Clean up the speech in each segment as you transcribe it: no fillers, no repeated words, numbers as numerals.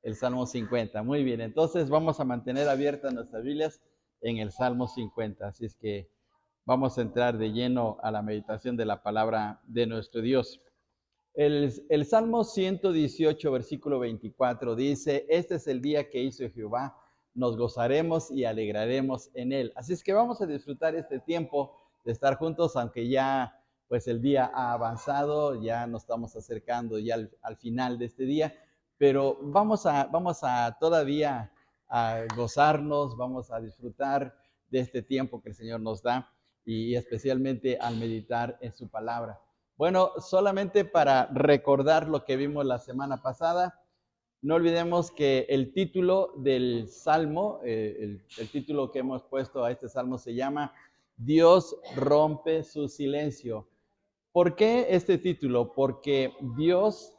El Salmo 50. Muy bien, entonces vamos a mantener abiertas nuestras Biblias en el Salmo 50. Así es que vamos a entrar de lleno a la meditación de la palabra de nuestro Dios. El Salmo 118, versículo 24 dice: este es el día que hizo Jehová, nos gozaremos y alegraremos en él. Así es que vamos a disfrutar este tiempo de estar juntos, aunque ya pues el día ha avanzado, ya nos estamos acercando ya al final de este día, pero vamos a todavía a gozarnos, vamos a disfrutar de este tiempo que el Señor nos da y especialmente al meditar en su palabra. Bueno, solamente para recordar lo que vimos la semana pasada, no olvidemos que el título del Salmo, el título que hemos puesto a este Salmo se llama Dios rompe su silencio. ¿Por qué este título? Porque Dios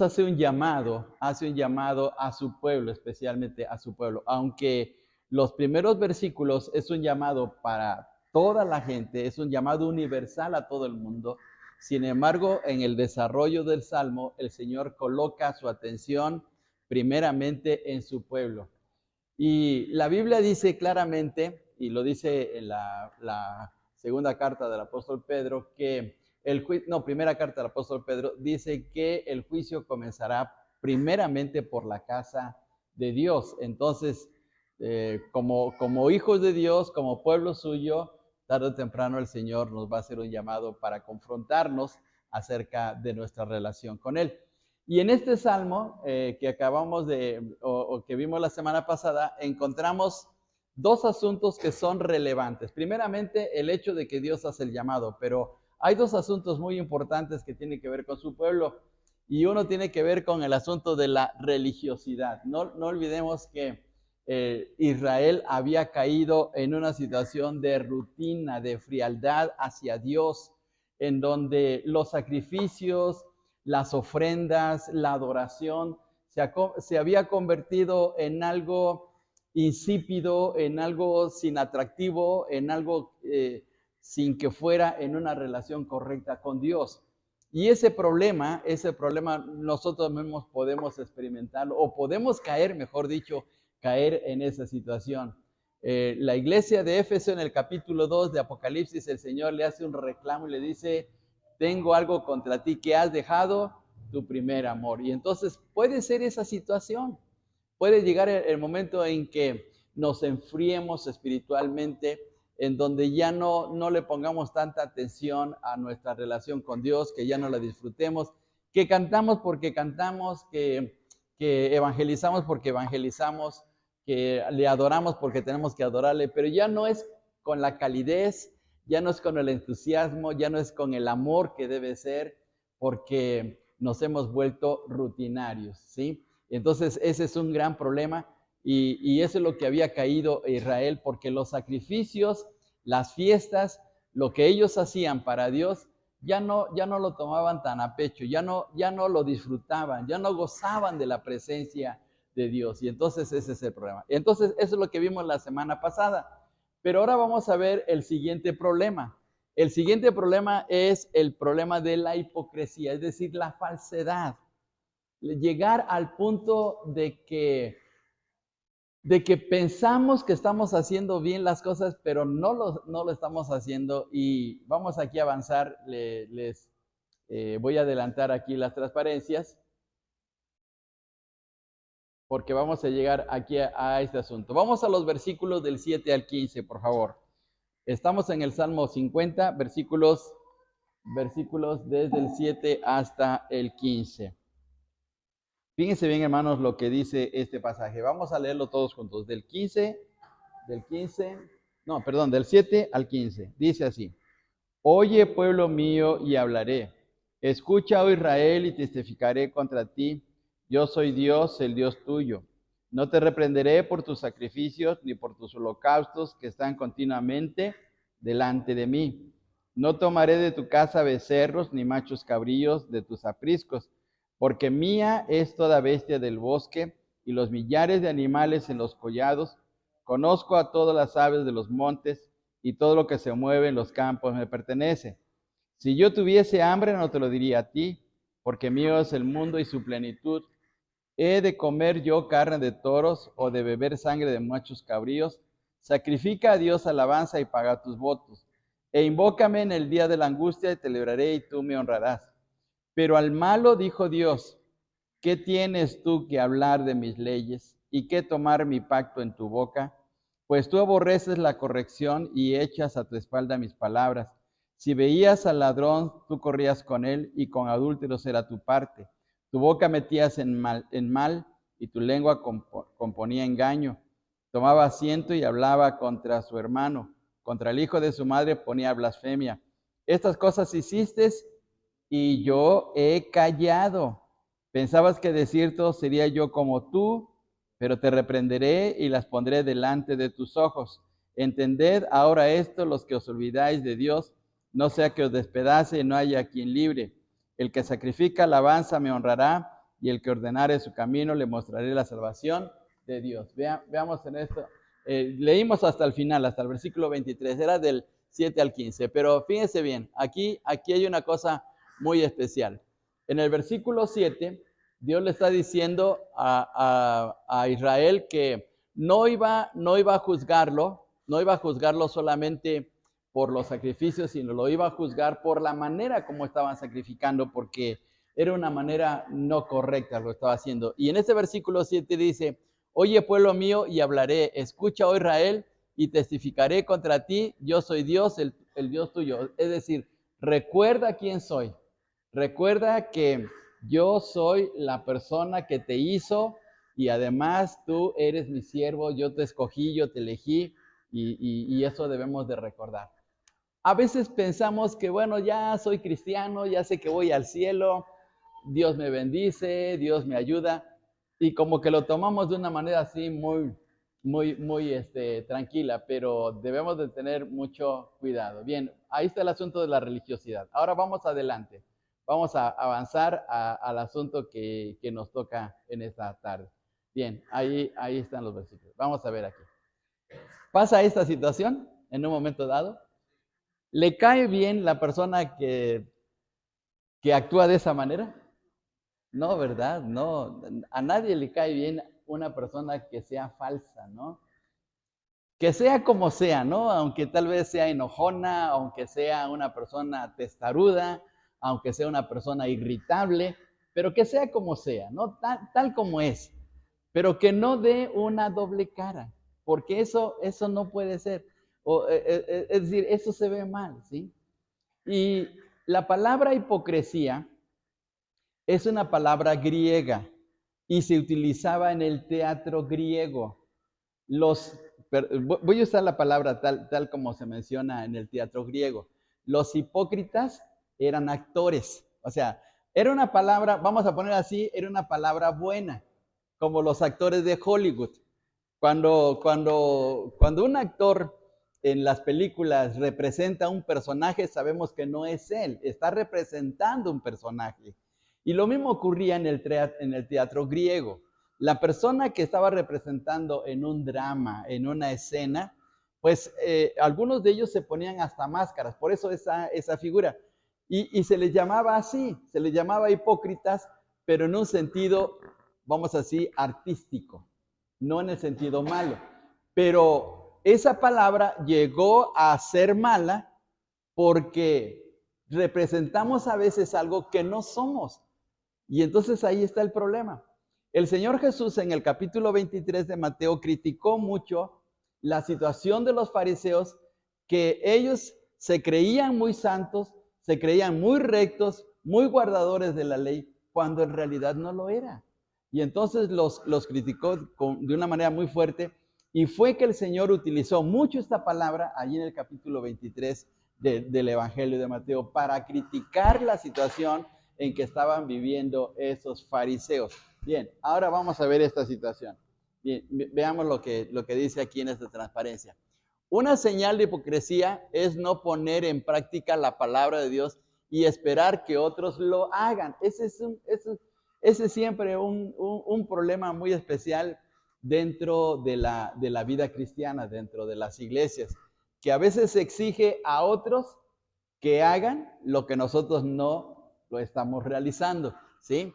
hace un llamado a su pueblo, especialmente a su pueblo. Aunque los primeros versículos es un llamado para toda la gente, es un llamado universal a todo el mundo. Sin embargo, en el desarrollo del Salmo, el Señor coloca su atención primeramente en su pueblo. Y la Biblia dice claramente, y lo dice en la segunda carta del apóstol Pedro, que primera carta del apóstol Pedro, dice que el juicio comenzará primeramente por la casa de Dios. Entonces, como hijos de Dios, como pueblo suyo, tarde o temprano el Señor nos va a hacer un llamado para confrontarnos acerca de nuestra relación con Él. Y en este salmo que acabamos o que vimos la semana pasada, encontramos dos asuntos que son relevantes. Primeramente, el hecho de que Dios hace el llamado, pero hay dos asuntos muy importantes que tienen que ver con su pueblo. Y uno tiene que ver con el asunto de la religiosidad. No olvidemos que Israel había caído en una situación de rutina, de frialdad hacia Dios, en donde los sacrificios, las ofrendas, la adoración, se había convertido en algo insípido, en algo sin atractivo, en algo sin que fuera en una relación correcta con Dios. Y ese problema nosotros mismos podemos experimentarlo, o podemos caer, mejor dicho, caer en esa situación. La iglesia de Éfeso, en el capítulo 2 de Apocalipsis, el Señor le hace un reclamo y le dice: tengo algo contra ti, que has dejado tu primer amor. Y entonces puede ser esa situación. Puede llegar el momento en que nos enfriemos espiritualmente, en donde ya no le pongamos tanta atención a nuestra relación con Dios, que ya no la disfrutemos, que cantamos porque cantamos, que evangelizamos porque evangelizamos, que le adoramos porque tenemos que adorarle, pero ya no es con la calidez, ya no es con el entusiasmo, ya no es con el amor que debe ser, porque nos hemos vuelto rutinarios, ¿sí? Entonces ese es un gran problema y eso es lo que había caído Israel, porque los sacrificios, las fiestas, lo que ellos hacían para Dios, ya no lo tomaban tan a pecho, ya no lo disfrutaban, ya no gozaban de la presencia de Dios. Y entonces ese es el problema. Entonces eso es lo que vimos la semana pasada. Pero ahora vamos a ver el siguiente problema. El siguiente problema es el problema de la hipocresía, es decir, la falsedad. Llegar al punto de que pensamos que estamos haciendo bien las cosas, pero no lo estamos haciendo. Y vamos aquí a avanzar. Les voy a adelantar aquí las transparencias, porque vamos a llegar aquí a este asunto. Vamos a los versículos del 7 al 15, por favor. Estamos en el Salmo 50, versículos desde el 7 hasta el 15. Fíjense bien, hermanos, lo que dice este pasaje. Vamos a leerlo todos juntos. Del 7 al 15. Dice así: oye, pueblo mío, y hablaré. Escucha, oh Israel, y testificaré contra ti. Yo soy Dios, el Dios tuyo. No te reprenderé por tus sacrificios, ni por tus holocaustos que están continuamente delante de mí. No tomaré de tu casa becerros, ni machos cabríos de tus apriscos, porque mía es toda bestia del bosque, y los millares de animales en los collados. Conozco a todas las aves de los montes, y todo lo que se mueve en los campos me pertenece. Si yo tuviese hambre, no te lo diría a ti, porque mío es el mundo y su plenitud. ¿He de comer yo carne de toros o de beber sangre de machos cabríos? Sacrifica a Dios alabanza y paga tus votos. E invócame en el día de la angustia y te libraré y tú me honrarás. Pero al malo dijo Dios, ¿qué tienes tú que hablar de mis leyes y qué tomar mi pacto en tu boca? Pues tú aborreces la corrección y echas a tu espalda mis palabras. Si veías al ladrón, tú corrías con él y con adúlteros era tu parte. Tu boca metías en mal y tu lengua componía engaño. Tomaba asiento y hablaba contra su hermano. Contra el hijo de su madre ponía blasfemia. Estas cosas hiciste y yo he callado. Pensabas que de cierto sería yo como tú, pero te reprenderé y las pondré delante de tus ojos. Entended ahora esto, los que os olvidáis de Dios, no sea que os despedace y no haya quien libre. El que sacrifica alabanza me honrará, y el que ordenare su camino le mostraré la salvación de Dios. Veamos en esto. Leímos hasta el final, hasta el versículo 23, era del 7 al 15, pero fíjense bien, aquí hay una cosa muy especial. En el versículo 7, Dios le está diciendo a Israel que no iba a juzgarlo, no iba a juzgarlo solamente por los sacrificios, sino lo iba a juzgar por la manera como estaban sacrificando, porque era una manera no correcta lo que estaba haciendo. Y en este versículo 7 dice, oye pueblo mío y hablaré, escucha, oh Israel, y testificaré contra ti, yo soy Dios, el Dios tuyo. Es decir, recuerda quién soy. Recuerda que yo soy la persona que te hizo y además tú eres mi siervo, yo te escogí, yo te elegí y eso debemos de recordar. A veces pensamos que, bueno, ya soy cristiano, ya sé que voy al cielo, Dios me bendice, Dios me ayuda y como que lo tomamos de una manera así muy tranquila, pero debemos de tener mucho cuidado. Bien, ahí está el asunto de la religiosidad. Ahora vamos adelante. Vamos a avanzar al asunto que nos toca en esta tarde. Bien, ahí están los versículos. Vamos a ver aquí. Pasa esta situación en un momento dado. ¿Le cae bien la persona que actúa de esa manera? No, ¿verdad? No, a nadie le cae bien una persona que sea falsa, ¿no? Que sea como sea, ¿no? Aunque tal vez sea enojona, aunque sea una persona testaruda, aunque sea una persona irritable, pero que sea como sea, ¿no? Tal como es, pero que no dé una doble cara, porque eso no puede ser. Es decir, eso se ve mal, ¿sí? Y la palabra hipocresía es una palabra griega y se utilizaba en el teatro griego. Voy a usar la palabra tal como se menciona en el teatro griego. Los hipócritas eran actores. O sea, era una palabra, vamos a poner así, era una palabra buena, como los actores de Hollywood. Cuando un actor en las películas representa un personaje, sabemos que no es él, está representando un personaje. Y lo mismo ocurría en el teatro griego. La persona que estaba representando en un drama, en una escena, pues algunos de ellos se ponían hasta máscaras, por eso esa figura. Y se les llamaba así, se les llamaba hipócritas, pero en un sentido, vamos a decir, artístico, no en el sentido malo. Pero esa palabra llegó a ser mala porque representamos a veces algo que no somos. Y entonces ahí está el problema. El Señor Jesús en el capítulo 23 de Mateo criticó mucho la situación de los fariseos, que ellos se creían muy santos, se creían muy rectos, muy guardadores de la ley, cuando en realidad no lo era. Y entonces los criticó de una manera muy fuerte, y fue que el Señor utilizó mucho esta palabra allí en el capítulo 23 del Evangelio de Mateo para criticar la situación en que estaban viviendo esos fariseos. Bien, ahora vamos a ver esta situación. Bien, veamos lo que dice aquí en esta transparencia. Una señal de hipocresía es no poner en práctica la palabra de Dios y esperar que otros lo hagan. Ese es siempre un problema muy especial dentro de la vida cristiana, dentro de las iglesias, que a veces se exige a otros que hagan lo que nosotros no lo estamos realizando, ¿sí?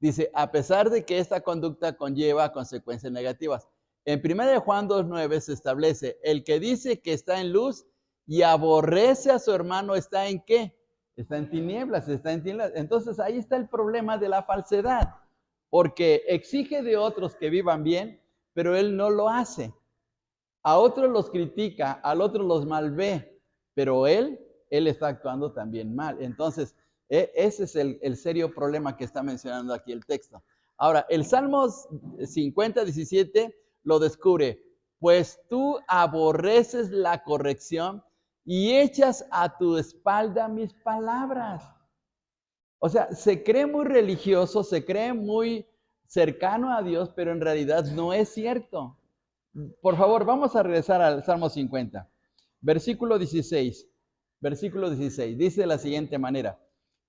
Dice, a pesar de que esta conducta conlleva consecuencias negativas. En 1 Juan 2:9 se establece, el que dice que está en luz y aborrece a su hermano, ¿está en qué? Está en tinieblas, está en tinieblas. Entonces ahí está el problema de la falsedad, porque exige de otros que vivan bien, pero él no lo hace. A otros los critica, al otro los malvé, pero él está actuando también mal. Entonces, ese es el serio problema que está mencionando aquí el texto. Ahora, el Salmo 50:17 lo descubre, pues tú aborreces la corrección y echas a tu espalda mis palabras. O sea, se cree muy religioso, se cree muy cercano a Dios, pero en realidad no es cierto. Por favor, vamos a regresar al Salmo 50. Versículo 16. Versículo 16. Dice de la siguiente manera.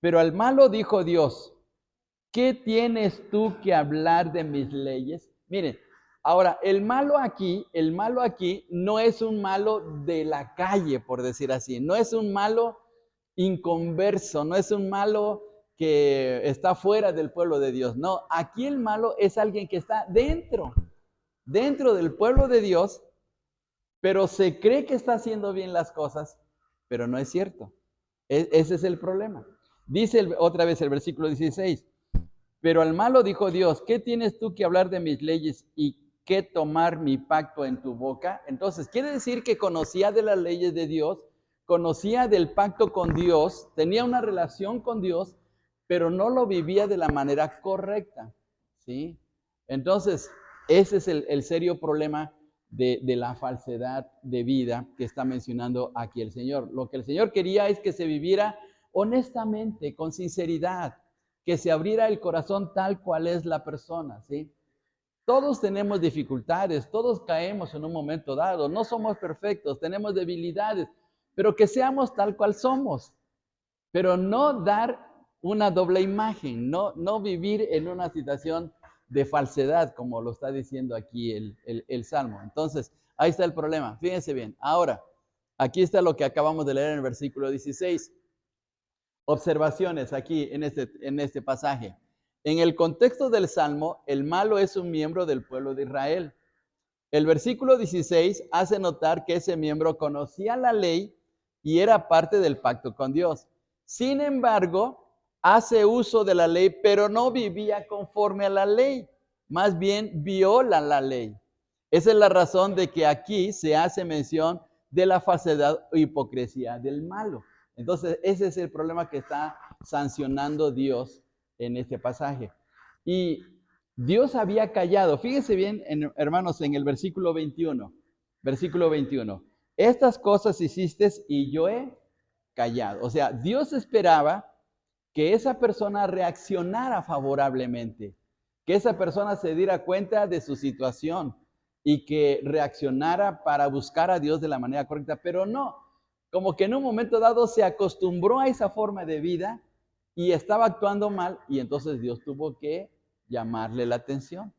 Pero al malo dijo Dios, ¿qué tienes tú que hablar de mis leyes? Miren, ahora, el malo aquí no es un malo de la calle, por decir así. No es un malo inconverso, no es un malo que está fuera del pueblo de Dios. No, aquí el malo es alguien que está dentro del pueblo de Dios, pero se cree que está haciendo bien las cosas, pero no es cierto. Ese es el problema. Dice otra vez el versículo 16, pero al malo dijo Dios, ¿qué tienes tú que hablar de mis leyes y qué tomar mi pacto en tu boca? Entonces, quiere decir que conocía de las leyes de Dios, conocía del pacto con Dios, tenía una relación con Dios, pero no lo vivía de la manera correcta, ¿sí? Entonces, ese es el serio problema de la falsedad de vida que está mencionando aquí el Señor. Lo que el Señor quería es que se viviera honestamente, con sinceridad, que se abriera el corazón tal cual es la persona, ¿sí? Todos tenemos dificultades, todos caemos en un momento dado, no somos perfectos, tenemos debilidades, pero que seamos tal cual somos, pero no dar una doble imagen, no vivir en una situación de falsedad, como lo está diciendo aquí el Salmo. Entonces, ahí está el problema. Fíjense bien. Ahora, aquí está lo que acabamos de leer en el versículo 16. Observaciones aquí en este pasaje. En el contexto del Salmo, el malo es un miembro del pueblo de Israel. El versículo 16 hace notar que ese miembro conocía la ley y era parte del pacto con Dios. Sin embargo, hace uso de la ley, pero no vivía conforme a la ley. Más bien viola la ley. Esa es la razón de que aquí se hace mención de la falsedad o hipocresía del malo. Entonces, ese es el problema que está sancionando Dios en este pasaje. Y Dios había callado. Fíjense bien, hermanos, en el versículo 21. Versículo 21. Estas cosas hiciste y yo he callado. O sea, Dios esperaba que esa persona reaccionara favorablemente, que esa persona se diera cuenta de su situación y que reaccionara para buscar a Dios de la manera correcta, pero no, como que en un momento dado se acostumbró a esa forma de vida y estaba actuando mal y entonces Dios tuvo que llamarle la atención.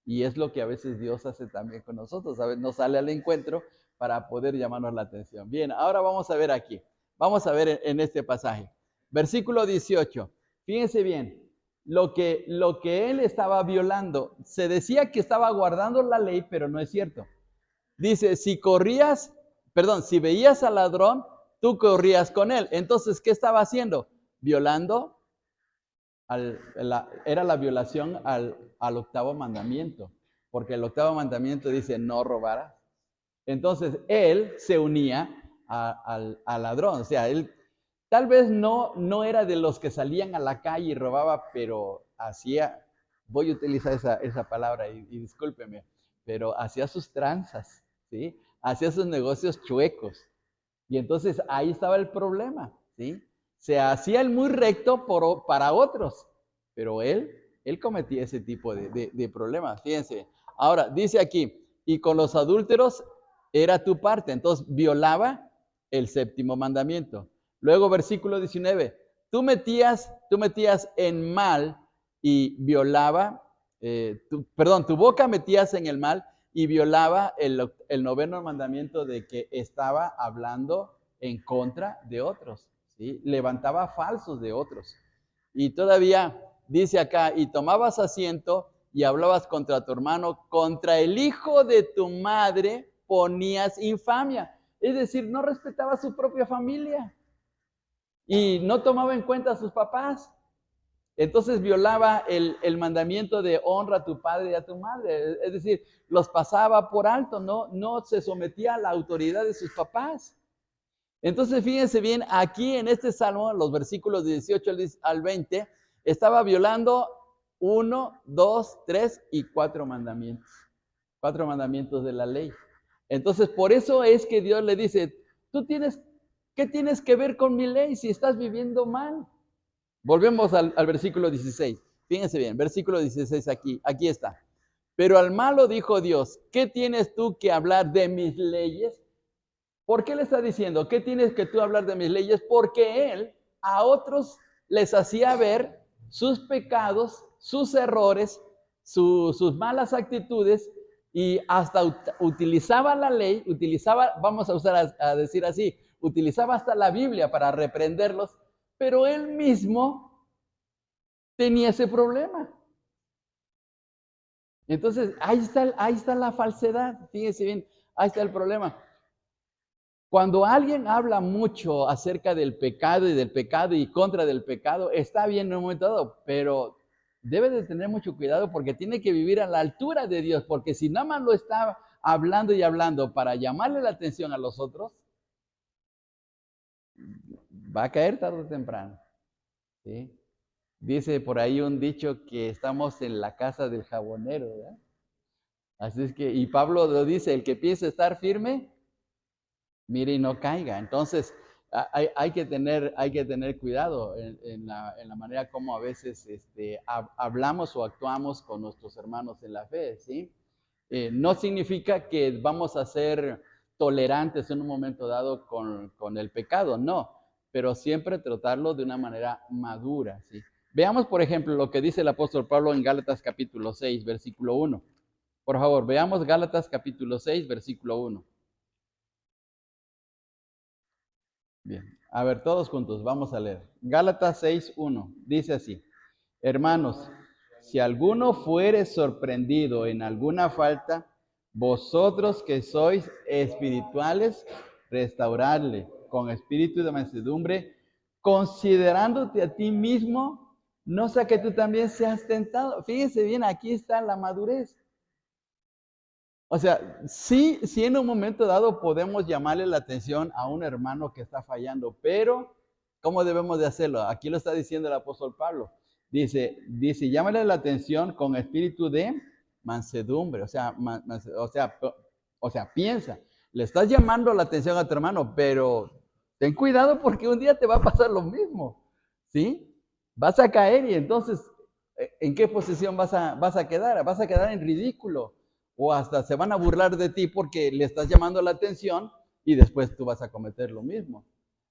Y es lo que a veces Dios hace también con nosotros, a veces nos sale al encuentro para poder llamarnos la atención. Bien, ahora vamos a ver aquí, vamos a ver en este pasaje. Versículo 18, fíjense bien, lo que él estaba violando, se decía que estaba guardando la ley, pero no es cierto. Dice, si veías al ladrón, tú corrías con él. Entonces, ¿qué estaba haciendo? Violando, era la violación al octavo mandamiento, porque el octavo mandamiento dice, no robarás. Entonces, él se unía al ladrón, o sea, él tal vez no era de los que salían a la calle y robaba, pero hacía, voy a utilizar esa palabra y discúlpeme, pero hacía sus tranzas, ¿sí? Hacía sus negocios chuecos. Y entonces ahí estaba el problema, ¿sí? Se hacía el muy recto para otros, pero él cometía ese tipo de problemas, fíjense. Ahora, dice aquí, y con los adúlteros era tu parte, entonces violaba el séptimo mandamiento. Luego, versículo 19, tú metías en mal y violaba, tu boca metías en el mal y violaba el noveno mandamiento de que estaba hablando en contra de otros, ¿sí? Levantaba falsos de otros. Y todavía dice acá, y tomabas asiento y hablabas contra tu hermano, contra el hijo de tu madre ponías infamia. Es decir, no respetaba a su propia familia y no tomaba en cuenta a sus papás. Entonces violaba el mandamiento de honra a tu padre y a tu madre. Es decir, los pasaba por alto, no se sometía a la autoridad de sus papás. Entonces, fíjense bien, aquí en este salmo, los versículos 18 al 20, estaba violando 1, 2, 3 y 4 mandamientos. 4 mandamientos de la ley. Entonces, por eso es que Dios le dice, ¿qué tienes que ver con mi ley si estás viviendo mal? Volvemos al versículo 16. Fíjense bien, versículo 16 aquí está. Pero al malo dijo Dios, ¿qué tienes tú que hablar de mis leyes? ¿Por qué le está diciendo? ¿Qué tienes que tú hablar de mis leyes? Porque él a otros les hacía ver sus pecados, sus errores, sus malas actitudes y hasta utilizaba la ley, vamos a decir así, utilizaba hasta la Biblia para reprenderlos, pero él mismo tenía ese problema. Entonces, ahí está la falsedad, fíjense bien, ahí está el problema. Cuando alguien habla mucho acerca del pecado y contra del pecado, está bien en un momento dado, pero debe de tener mucho cuidado porque tiene que vivir a la altura de Dios, porque si nada más lo está hablando y hablando para llamarle la atención a los otros, va a caer tarde o temprano. ¿Sí? Dice por ahí un dicho que estamos en la casa del jabonero, ¿verdad? Así es que, y Pablo lo dice, el que piensa estar firme, mire y no caiga. Entonces, hay que tener cuidado en la manera como a veces hablamos o actuamos con nuestros hermanos en la fe, ¿sí? No significa que vamos a ser tolerantes en un momento dado con el pecado, no, pero siempre tratarlo de una manera madura, ¿sí? Veamos, por ejemplo, lo que dice el apóstol Pablo en Gálatas capítulo 6, versículo 1. Por favor, veamos Gálatas capítulo 6, versículo 1. Bien, a ver, todos juntos, vamos a leer. Gálatas 6:1, dice así: hermanos, si alguno fuere sorprendido en alguna falta, vosotros que sois espirituales, restauradle con espíritu de mansedumbre, considerándote a ti mismo, no sea que tú también seas tentado. Fíjense bien, aquí está la madurez. O sea, sí en un momento dado podemos llamarle la atención a un hermano que está fallando, pero ¿cómo debemos de hacerlo? Aquí lo está diciendo el apóstol Pablo. Dice, llámale la atención con espíritu de mansedumbre. O sea, piensa, le estás llamando la atención a tu hermano, pero ten cuidado porque un día te va a pasar lo mismo, ¿sí? Vas a caer y entonces, ¿en qué posición vas a quedar? Vas a quedar en ridículo. O hasta se van a burlar de ti porque le estás llamando la atención y después tú vas a cometer lo mismo.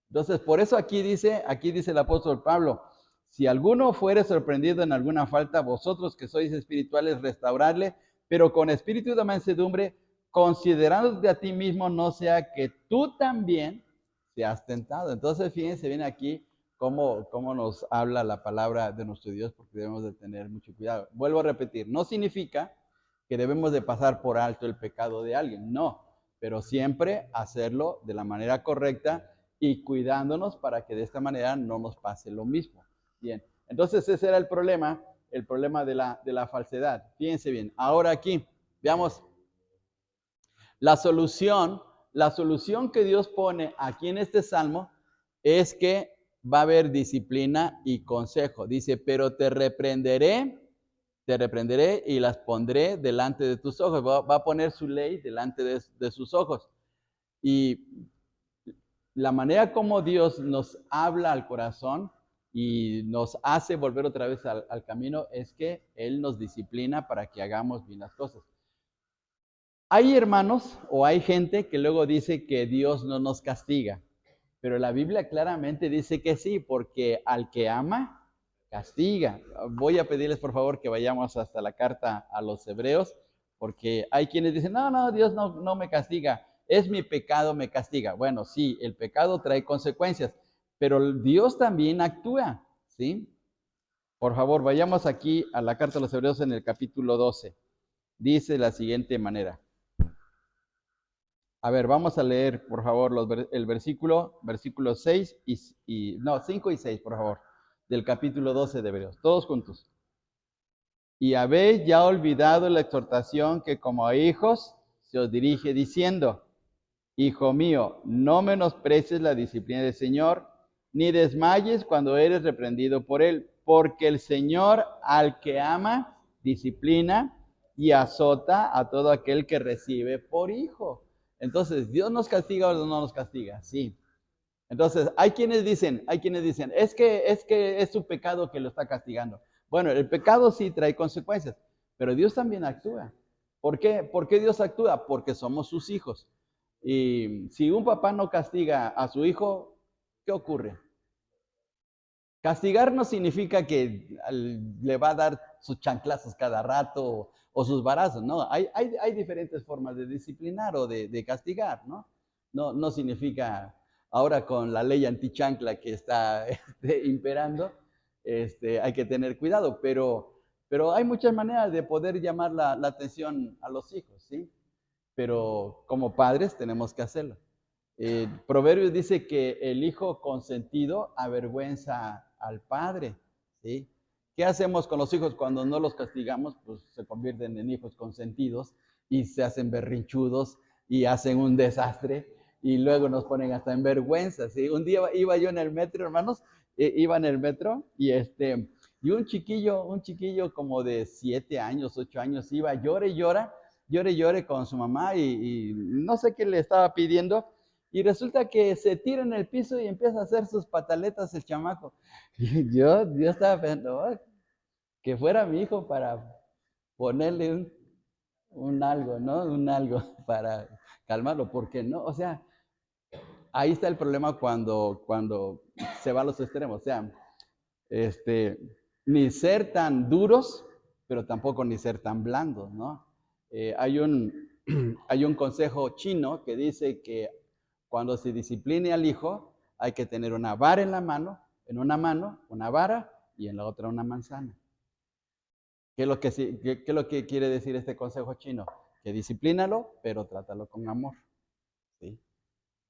Entonces, por eso aquí dice el apóstol Pablo, si alguno fuere sorprendido en alguna falta, vosotros que sois espirituales, restauradle, pero con espíritu de mansedumbre, considerándote a ti mismo, no sea que tú también seas tentado. Entonces, fíjense bien aquí cómo nos habla la palabra de nuestro Dios, porque debemos de tener mucho cuidado. Vuelvo a repetir, no significa que debemos de pasar por alto el pecado de alguien, no, pero siempre hacerlo de la manera correcta y cuidándonos para que de esta manera no nos pase lo mismo. Bien, entonces ese era el problema de la falsedad. Fíjense bien, ahora aquí, veamos la solución que Dios pone aquí en este salmo es que va a haber disciplina y consejo. Dice, pero te reprenderé y las pondré delante de tus ojos. Va a poner su ley delante de sus ojos. Y la manera como Dios nos habla al corazón y nos hace volver otra vez al camino es que Él nos disciplina para que hagamos bien las cosas. Hay hermanos o hay gente que luego dice que Dios no nos castiga, pero la Biblia claramente dice que sí, porque al que ama, castiga. Voy a pedirles por favor que vayamos hasta la carta a los Hebreos, porque hay quienes dicen, no, Dios no me castiga, es mi pecado me castiga. Bueno, sí, el pecado trae consecuencias, pero Dios también actúa, ¿sí? Por favor, vayamos aquí a la carta a los Hebreos en el capítulo 12. Dice de la siguiente manera. A ver, vamos a leer, por favor, el versículo 6 no, 5 y 6, por favor, del capítulo 12 de Hebreos. Todos juntos. Y habéis ya olvidado la exhortación que como a hijos se os dirige diciendo, Hijo mío, no menosprecies la disciplina del Señor, ni desmayes cuando eres reprendido por Él, porque el Señor al que ama, disciplina y azota a todo aquel que recibe por hijo. Entonces, ¿Dios nos castiga o no nos castiga? Sí. Entonces, hay quienes dicen, es que es su pecado que lo está castigando. Bueno, el pecado sí trae consecuencias, pero Dios también actúa. ¿Por qué? ¿Por qué Dios actúa? Porque somos sus hijos. Y si un papá no castiga a su hijo, ¿qué ocurre? Castigar no significa que le va a dar sus chanclazos cada rato o sus varazos, no. Hay diferentes formas de disciplinar o de castigar, ¿no? No significa, ahora con la ley antichancla que está imperando, hay que tener cuidado, pero hay muchas maneras de poder llamar la atención a los hijos, ¿sí? Pero como padres tenemos que hacerlo. Proverbios dice que el hijo consentido avergüenza al padre, ¿sí? ¿Qué hacemos con los hijos cuando no los castigamos? Pues se convierten en hijos consentidos y se hacen berrinchudos y hacen un desastre y luego nos ponen hasta en vergüenza, ¿sí? Un día iba yo en el metro, hermanos, iba en el metro y un chiquillo como de 7 años, 8 años, iba llore y llore con su mamá y no sé qué le estaba pidiendo. Y resulta que se tira en el piso y empieza a hacer sus pataletas el chamaco. Y yo estaba pensando, "Oh, que fuera mi hijo para ponerle un algo, ¿no? Un algo para calmarlo, porque no, o sea, ahí está el problema cuando se va a los extremos, o sea, este, ni ser tan duros, pero tampoco ni ser tan blandos, ¿no? Hay hay un consejo chino que dice que cuando se discipline al hijo, hay que tener una vara en la mano, en una mano, una vara y en la otra una manzana. ¿Qué es lo que quiere decir este consejo chino? Que disciplínalo, pero trátalo con amor, ¿sí?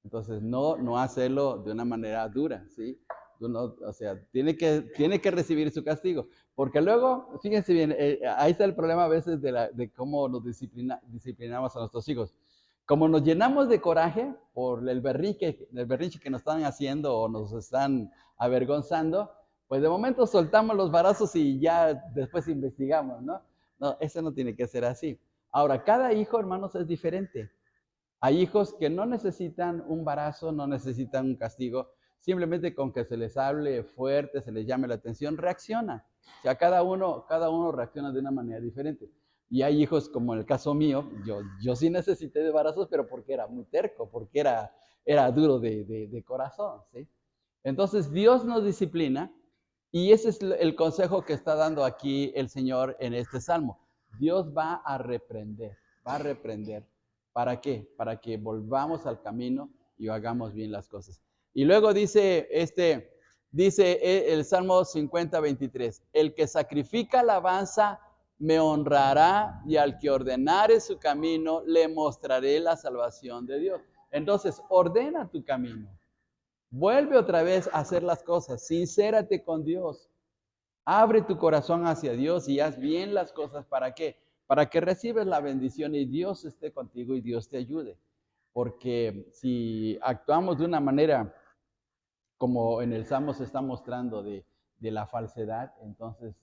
Entonces, no hacerlo de una manera dura, ¿sí? O sea, tiene que recibir su castigo. Porque luego, fíjense bien, ahí está el problema a veces de cómo nos disciplinamos a nuestros hijos. Como nos llenamos de coraje por el berrinche que nos están haciendo o nos están avergonzando, pues de momento soltamos los varazos y ya después investigamos, ¿no? No, eso no tiene que ser así. Ahora, cada hijo, hermanos, es diferente. Hay hijos que no necesitan un barazo, no necesitan un castigo, simplemente con que se les hable fuerte, se les llame la atención, reacciona. O sea, cada uno reacciona de una manera diferente. Y hay hijos, como en el caso mío, yo sí necesité de barazos, pero porque era muy terco, porque era duro de corazón, ¿sí? Entonces Dios nos disciplina y ese es el consejo que está dando aquí el Señor en este salmo. Dios va a reprender, va a reprender. ¿Para qué? Para que volvamos al camino y hagamos bien las cosas. Y luego dice el Salmo 50:23, el que sacrifica alabanza me honrará y al que ordenare su camino le mostraré la salvación de Dios. Entonces, ordena tu camino. Vuelve otra vez a hacer las cosas. Sincérate con Dios. Abre tu corazón hacia Dios y haz bien las cosas. ¿Para qué? Para que recibes la bendición y Dios esté contigo y Dios te ayude. Porque si actuamos de una manera como en el Salmo se está mostrando de la falsedad, entonces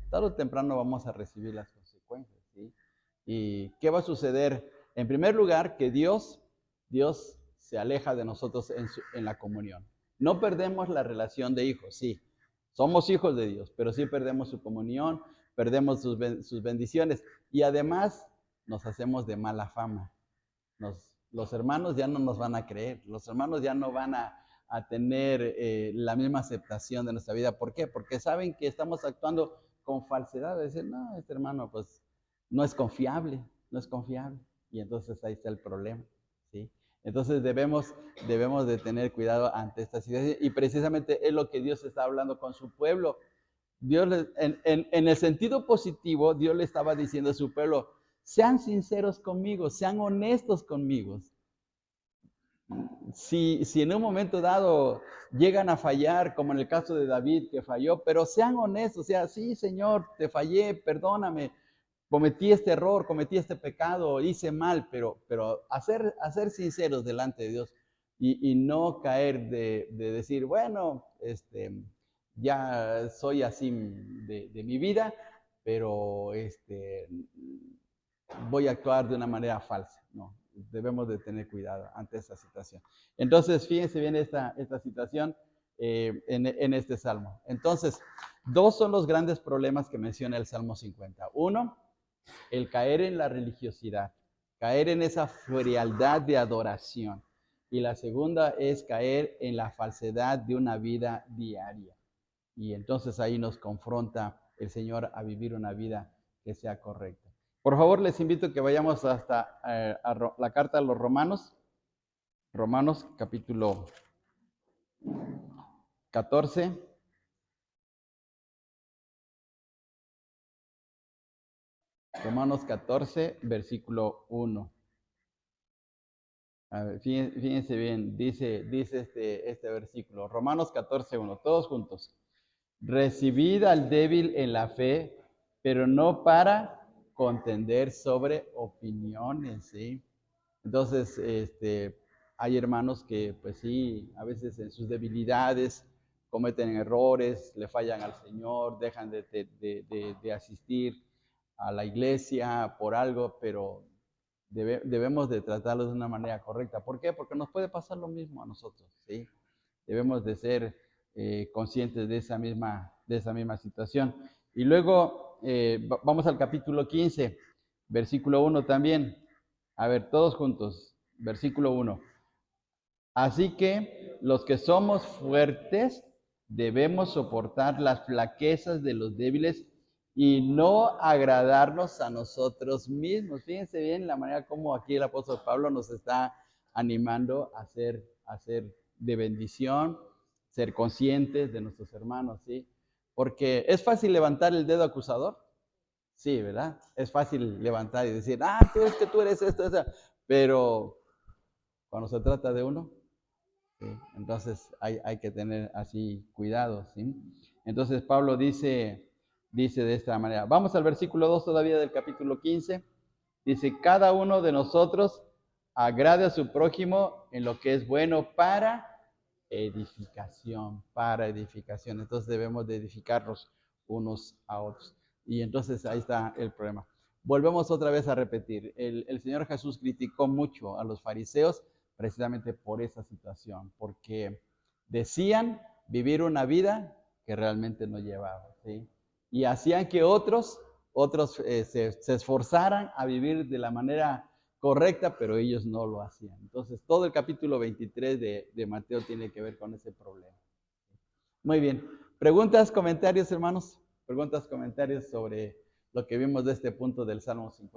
tarde o temprano vamos a recibir las consecuencias, ¿sí? ¿Y qué va a suceder? En primer lugar, que Dios se aleja de nosotros en la comunión. No perdemos la relación de hijos, sí. Somos hijos de Dios, pero sí perdemos su comunión, perdemos sus bendiciones y además nos hacemos de mala fama. Los hermanos ya no nos van a creer, los hermanos ya no van a tener la misma aceptación de nuestra vida. ¿Por qué? Porque saben que estamos actuando con falsedad. Dicen, no, este hermano pues no es confiable, no es confiable. Y entonces ahí está el problema, ¿sí? Entonces debemos de tener cuidado ante esta situación. Y precisamente es lo que Dios está hablando con su pueblo. En el sentido positivo, Dios le estaba diciendo a su pueblo, sean sinceros conmigo, sean honestos conmigo. Si en un momento dado llegan a fallar, como en el caso de David que falló, pero sean honestos, o sea, sí, Señor, te fallé, perdóname, cometí este error, cometí este pecado, hice mal, pero hacer sinceros delante de Dios y no caer de decir, bueno, ya soy así de mi vida, pero voy a actuar de una manera falsa. No, debemos de tener cuidado ante esa situación. Entonces, fíjense bien esta situación en este salmo. Entonces, dos son los grandes problemas que menciona el Salmo 50. Uno, el caer en la religiosidad, caer en esa frialdad de adoración. Y la segunda es caer en la falsedad de una vida diaria. Y entonces ahí nos confronta el Señor a vivir una vida que sea correcta. Por favor, les invito a que vayamos hasta la carta a los Romanos, Romanos capítulo 14. Romanos 14, versículo 1. A ver, fíjense bien, dice este versículo, Romanos 14, 1, todos juntos. Recibid al débil en la fe, pero no para contender sobre opiniones, ¿sí? Entonces, hay hermanos que, pues sí, a veces en sus debilidades cometen errores, le fallan al Señor, dejan de asistir a la iglesia por algo, pero debemos de tratarlos de una manera correcta. ¿Por qué? Porque nos puede pasar lo mismo a nosotros, ¿sí? Debemos de ser conscientes de esa misma situación. Y luego vamos al capítulo 15, versículo 1 también. A ver, todos juntos, versículo 1. Así que los que somos fuertes debemos soportar las flaquezas de los débiles y no agradarnos a nosotros mismos. Fíjense bien la manera como aquí el apóstol Pablo nos está animando a ser de bendición, ser conscientes de nuestros hermanos, ¿sí? Porque es fácil levantar el dedo acusador. Sí, ¿verdad? Es fácil levantar y decir, tú es que tú eres esto, eso. Pero cuando se trata de uno, ¿sí? Entonces hay que tener así cuidado, ¿sí? Entonces Pablo dice de esta manera. Vamos al versículo 2 todavía del capítulo 15. Dice, cada uno de nosotros agrade a su prójimo en lo que es bueno para edificación, para edificación. Entonces debemos de edificarnos unos a otros. Y entonces ahí está el problema. Volvemos otra vez a repetir. El Señor Jesús criticó mucho a los fariseos precisamente por esa situación, porque decían vivir una vida que realmente no llevaban, ¿sí? Y hacían que otros se esforzaran a vivir de la manera correcta, pero ellos no lo hacían. Entonces, todo el capítulo 23 de Mateo tiene que ver con ese problema. Muy bien. ¿Preguntas, comentarios, hermanos? ¿Preguntas, comentarios sobre lo que vimos de este punto del Salmo 50?